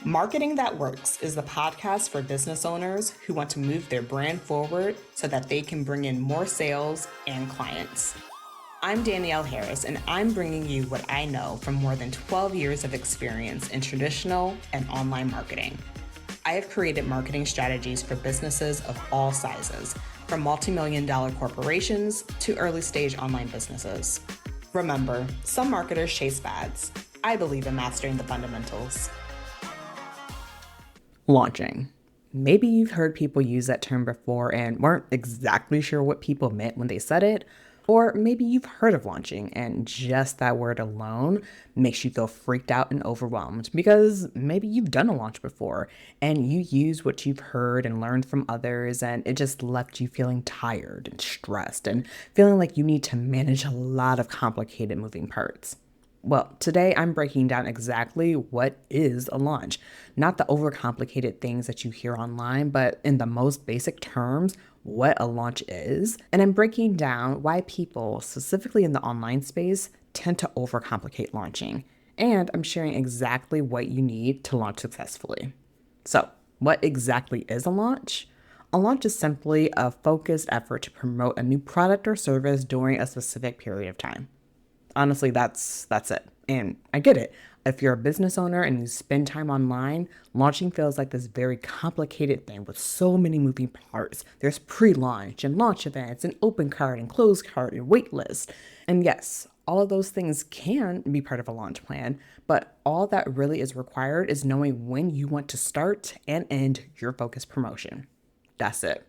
Marketing That Works is the podcast for business owners who want to move their brand forward so that they can bring in more sales and clients. I'm Danielle Harris, and I'm bringing you what I know from more than 12 years of experience in traditional and online marketing. I have created marketing strategies for businesses of all sizes, from multi-million-dollar corporations to early-stage online businesses. Remember, some marketers chase fads. I believe in mastering the fundamentals. Launching. Maybe you've heard people use that term before and weren't exactly sure what people meant when they said it. Or maybe you've heard of launching and just that word alone makes you feel freaked out and overwhelmed because maybe you've done a launch before and you use what you've heard and learned from others and it just left you feeling tired and stressed and feeling like you need to manage a lot of complicated moving parts. Well, today I'm breaking down exactly what is a launch. Not the overcomplicated things that you hear online, but in the most basic terms, what a launch is. And I'm breaking down why people, specifically in the online space, tend to overcomplicate launching. And I'm sharing exactly what you need to launch successfully. So, what exactly is a launch? A launch is simply a focused effort to promote a new product or service during a specific period of time. Honestly, that's it. And I get it. If you're a business owner and you spend time online, launching feels like this very complicated thing with so many moving parts. There's pre-launch and launch events and open cart and closed cart and wait list. And yes, all of those things can be part of a launch plan, but all that really is required is knowing when you want to start and end your focused promotion. That's it.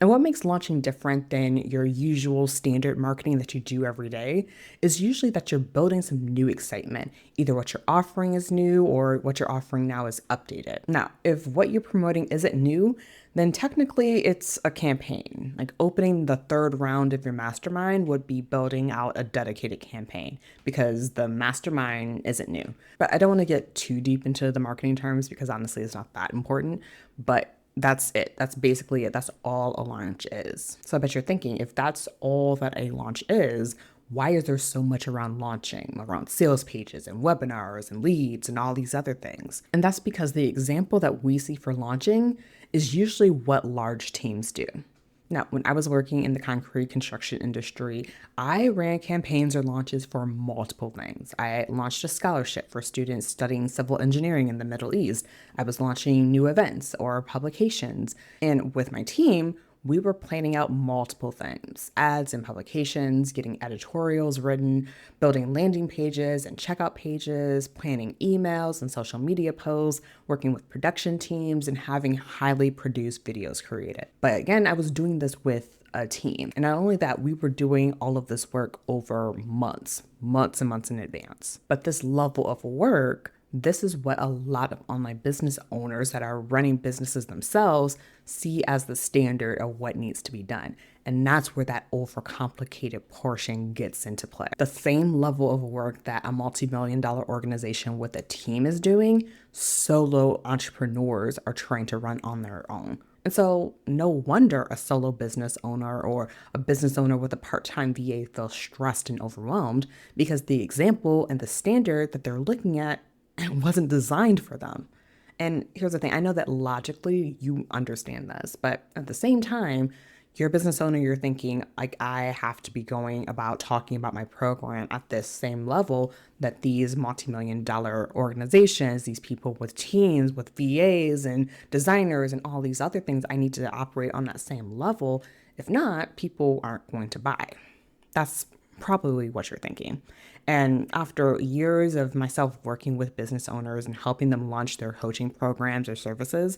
And what makes launching different than your usual standard marketing that you do every day is usually that you're building some new excitement. Either what you're offering is new or what you're offering now is updated. Now, if what you're promoting isn't new, then technically it's a campaign. Like opening the third round of your mastermind would be building out a dedicated campaign because the mastermind isn't new. But I don't want to get too deep into the marketing terms because honestly, it's not that important. But that's it. That's basically it. That's all a launch is. So I bet you're thinking, if that's all that a launch is, why is there so much around launching, around sales pages and webinars and leads and all these other things? And that's because the example that we see for launching is usually what large teams do. Now, when I was working in the concrete construction industry, I ran campaigns or launches for multiple things. I launched a scholarship for students studying civil engineering in the Middle East. I was launching new events or publications. And with my team, we were planning out multiple things: ads and publications, getting editorials written, building landing pages and checkout pages, planning emails and social media posts, working with production teams, and having highly produced videos created. But again, I was doing this with a team. And not only that, we were doing all of this work over months and months in advance. But this level of work, this is what a lot of online business owners that are running businesses themselves see as the standard of what needs to be done. And that's where that overcomplicated portion gets into play. The same level of work that a multi-million-dollar organization with a team is doing, solo entrepreneurs are trying to run on their own. And so no wonder a solo business owner or a business owner with a part-time VA feels stressed and overwhelmed because the example and the standard that they're looking at wasn't designed for them. And here's the thing, I know that logically you understand this, but at the same time, you're a business owner, you're thinking, like, I have to be going about talking about my program at this same level that these multi-million-dollar organizations, these people with teams, with VAs and designers and all these other things, I need to operate on that same level. If not, people aren't going to buy. That's probably what you're thinking. And after years of myself working with business owners and helping them launch their coaching programs or services,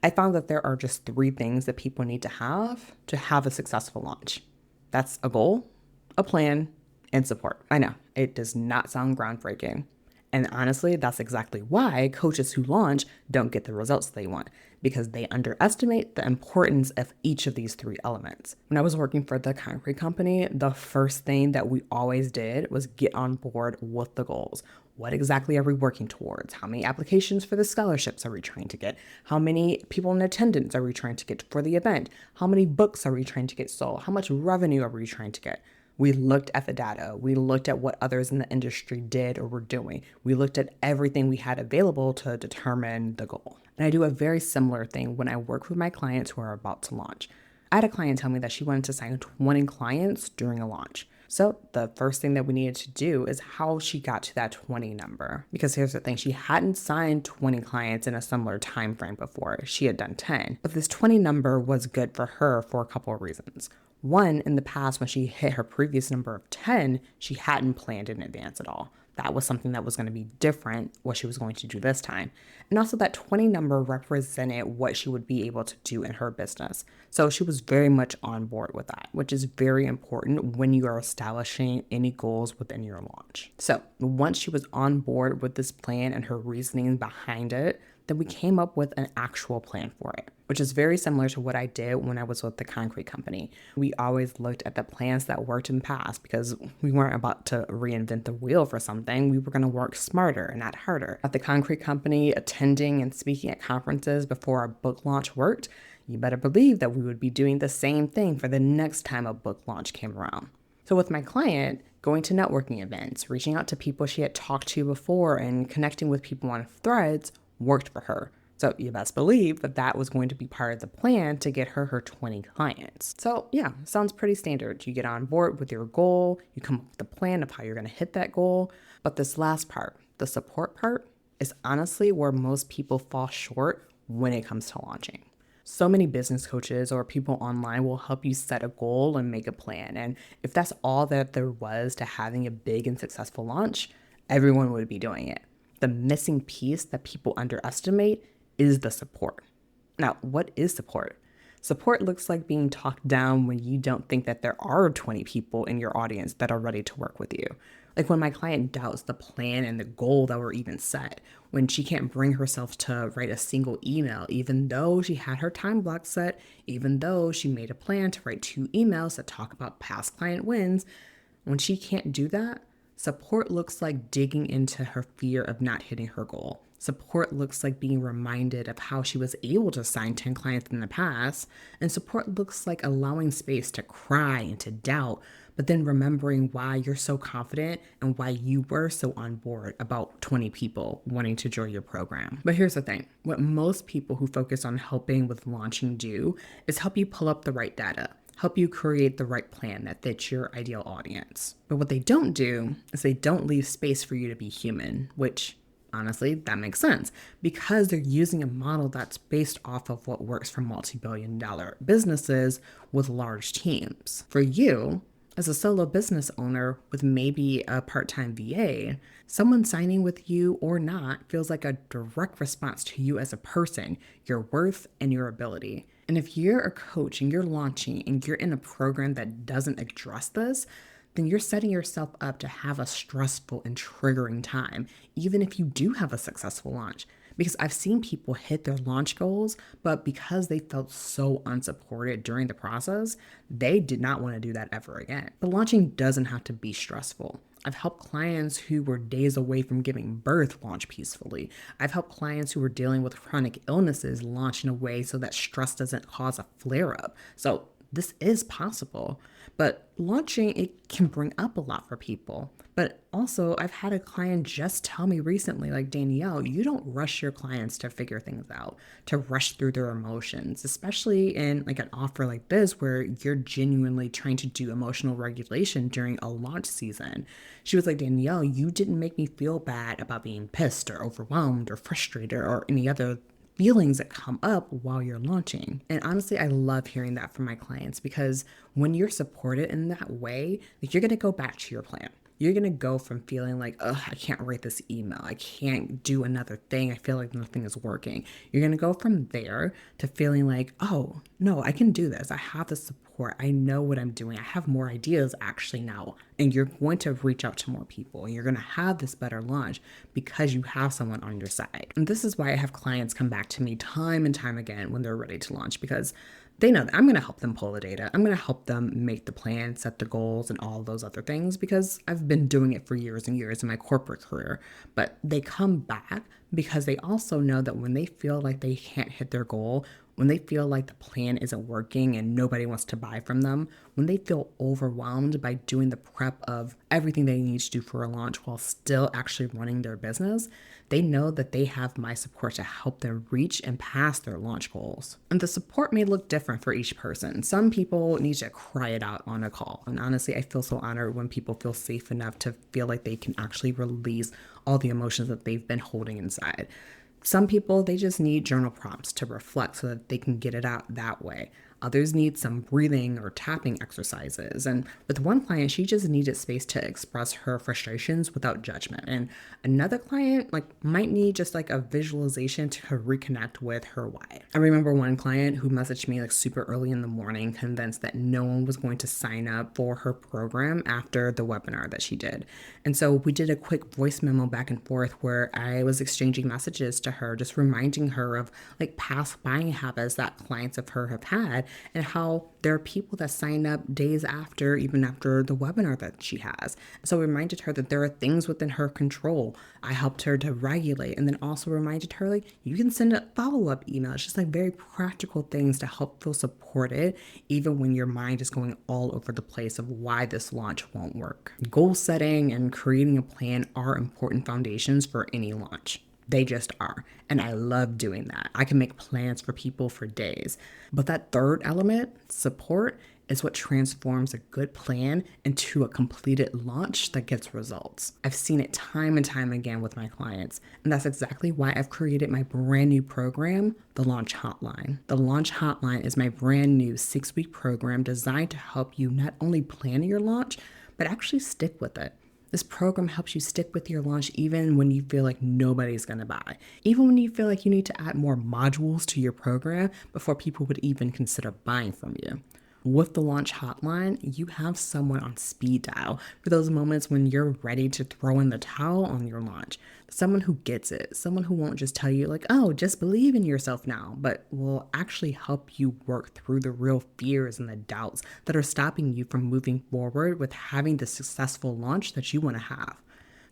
I found that there are just 3 things that people need to have a successful launch. That's a goal, a plan, and support. I know, it does not sound groundbreaking. And honestly, that's exactly why coaches who launch don't get the results they want, because they underestimate the importance of each of these 3 elements. When I was working for the concrete company, the first thing that we always did was get on board with the goals. What exactly are we working towards? How many applications for the scholarships are we trying to get? How many people in attendance are we trying to get for the event? How many books are we trying to get sold? How much revenue are we trying to get? We looked at the data. We looked at what others in the industry did or were doing. We looked at everything we had available to determine the goal. And I do a very similar thing when I work with my clients who are about to launch. I had a client tell me that she wanted to sign 20 clients during a launch. So the first thing that we needed to do is how she got to that 20 number. Because here's the thing, she hadn't signed 20 clients in a similar time frame before. She had done 10. But this 20 number was good for her for a couple of reasons. One, in the past, when she hit her previous number of 10, she hadn't planned in advance at all. That was something that was going to be different, what she was going to do this time. And also, that 20 number represented what she would be able to do in her business. So she was very much on board with that, which is very important when you are establishing any goals within your launch. So once she was on board with this plan and her reasoning behind it, then we came up with an actual plan for it, which is very similar to what I did when I was with the concrete company. We always looked at the plans that worked in the past because we weren't about to reinvent the wheel for something. We were going to work smarter and not harder. At the concrete company, attending and speaking at conferences before our book launch worked, you better believe that we would be doing the same thing for the next time a book launch came around. So with my client, going to networking events, reaching out to people she had talked to before, and connecting with people on threads worked for her. So you best believe that that was going to be part of the plan to get her 20 clients. So yeah, sounds pretty standard. You get on board with your goal, you come up with a plan of how you're going to hit that goal. But this last part, the support part, is honestly where most people fall short when it comes to launching. So many business coaches or people online will help you set a goal and make a plan. And if that's all that there was to having a big and successful launch, everyone would be doing it. The missing piece that people underestimate is the support. Now, what is support? Support looks like being talked down when you don't think that there are 20 people in your audience that are ready to work with you. Like when my client doubts the plan and the goal that were even set, when she can't bring herself to write a single email, even though she had her time block set, even though she made a plan to write 2 emails that talk about past client wins, when she can't do that, support looks like digging into her fear of not hitting her goal. Support looks like being reminded of how she was able to sign 10 clients in the past. And support looks like allowing space to cry and to doubt, but then remembering why you're so confident and why you were so on board about 20 people wanting to join your program. But here's the thing. What most people who focus on helping with launching do is help you pull up the right data, help you create the right plan that fits your ideal audience. But what they don't do is they don't leave space for you to be human, which honestly, that makes sense because they're using a model that's based off of what works for multi-billion-dollar businesses with large teams. For you, as a solo business owner with maybe a part-time VA, someone signing with you or not feels like a direct response to you as a person, your worth, and your ability. And if you're a coach and you're launching and you're in a program that doesn't address this, then you're setting yourself up to have a stressful and triggering time, even if you do have a successful launch. Because I've seen people hit their launch goals, but because they felt so unsupported during the process, they did not want to do that ever again. But launching doesn't have to be stressful. I've helped clients who were days away from giving birth launch peacefully. I've helped clients who were dealing with chronic illnesses launch in a way so that stress doesn't cause a flare-up. So this is possible, but launching, it can bring up a lot for people. But also, I've had a client just tell me recently, like, Danielle, you don't rush your clients to figure things out, to rush through their emotions, especially in like an offer like this where you're genuinely trying to do emotional regulation during a launch season. She was like, Danielle, you didn't make me feel bad about being pissed or overwhelmed or frustrated or any other feelings that come up while you're launching. And honestly, I love hearing that from my clients because when you're supported in that way, like you're going to go back to your plan. You're going to go from feeling like, oh, I can't write this email. I can't do another thing. I feel like nothing is working. You're going to go from there to feeling like, oh, no, I can do this. I have the support. I know what I'm doing. I have more ideas actually now. And you're going to reach out to more people. And you're going to have this better launch because you have someone on your side. And this is why I have clients come back to me time and time again when they're ready to launch because they know that I'm going to help them pull the data. I'm going to help them make the plan, set the goals, and all those other things because I've been doing it for years and years in my corporate career. But they come back because they also know that when they feel like they can't hit their goal when they feel like the plan isn't working and nobody wants to buy from them, when they feel overwhelmed by doing the prep of everything they need to do for a launch while still actually running their business, they know that they have my support to help them reach and pass their launch goals. And the support may look different for each person. Some people need to cry it out on a call. And honestly, I feel so honored when people feel safe enough to feel like they can actually release all the emotions that they've been holding inside. Some people, they just need journal prompts to reflect so that they can get it out that way. Others need some breathing or tapping exercises. And with one client, she just needed space to express her frustrations without judgment. And another client might need just a visualization to reconnect with her why. I remember one client who messaged me super early in the morning, convinced that no one was going to sign up for her program after the webinar that she did. And so we did a quick voice memo back and forth where I was exchanging messages to her, just reminding her of past buying habits that clients of her have had, and how there are people that sign up days after, even after the webinar that she has. So I reminded her that there are things within her control. I helped her to regulate, and then also reminded her you can send a follow-up email. It's just very practical things to help feel supported, even when your mind is going all over the place of why this launch won't work. Goal setting and creating a plan are important foundations for any launch. They just are. And I love doing that. I can make plans for people for days. But that third element, support, is what transforms a good plan into a completed launch that gets results. I've seen it time and time again with my clients. And that's exactly why I've created my brand new program, the Launch Hotline. The Launch Hotline is my brand new 6-week program designed to help you not only plan your launch, but actually stick with it. This program helps you stick with your launch even when you feel like nobody's going to buy, even when you feel like you need to add more modules to your program before people would even consider buying from you. With the Launch Hotline, you have someone on speed dial for those moments when you're ready to throw in the towel on your launch. Someone who gets it, someone who won't just tell you oh, just believe in yourself now, but will actually help you work through the real fears and the doubts that are stopping you from moving forward with having the successful launch that you want to have.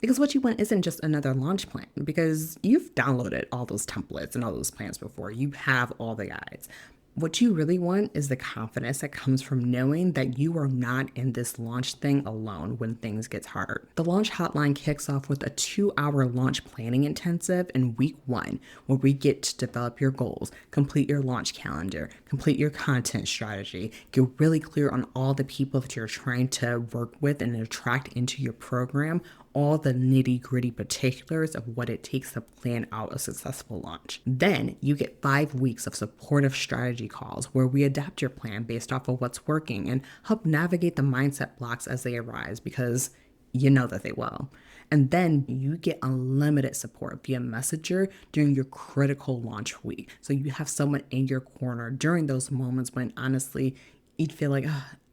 Because what you want isn't just another launch plan, because you've downloaded all those templates and all those plans before. You have all the guides. What you really want is the confidence that comes from knowing that you are not in this launch thing alone when things get hard. The Launch Hotline kicks off with a 2-hour launch planning intensive in week 1, where we get to develop your goals, complete your launch calendar, complete your content strategy, get really clear on all the people that you're trying to work with and attract into your program, all the nitty-gritty particulars of what it takes to plan out a successful launch. Then you get 5 weeks of supportive strategy calls where we adapt your plan based off of what's working and help navigate the mindset blocks as they arise, because you know that they will. And then you get unlimited support via Messenger during your critical launch week. So you have someone in your corner during those moments when honestly you'd feel like,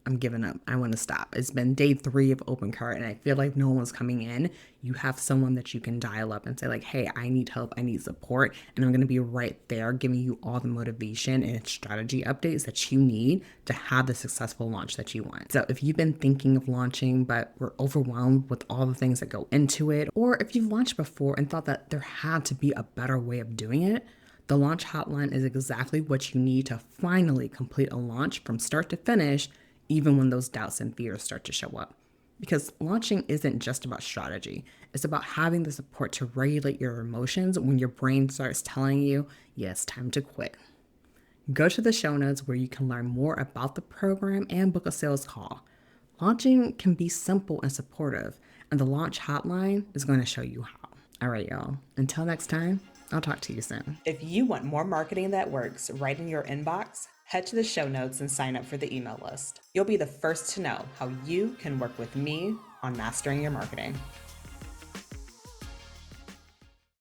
I'm giving up. I want to stop. It's been day 3 of open cart and I feel like no one's coming in. You have someone that you can dial up and say hey, I need help. I need support. And I'm going to be right there giving you all the motivation and strategy updates that you need to have the successful launch that you want. So if you've been thinking of launching, but were overwhelmed with all the things that go into it, or if you've launched before and thought that there had to be a better way of doing it, the Launch Hotline is exactly what you need to finally complete a launch from start to finish, even when those doubts and fears start to show up. Because launching isn't just about strategy. It's about having the support to regulate your emotions when your brain starts telling you, yes, time to quit. Go to the show notes where you can learn more about the program and book a sales call. Launching can be simple and supportive, and the Launch Hotline is going to show you how. All right, y'all. Until next time, I'll talk to you soon. If you want more marketing that works right in your inbox, head to the show notes and sign up for the email list. You'll be the first to know how you can work with me on mastering your marketing.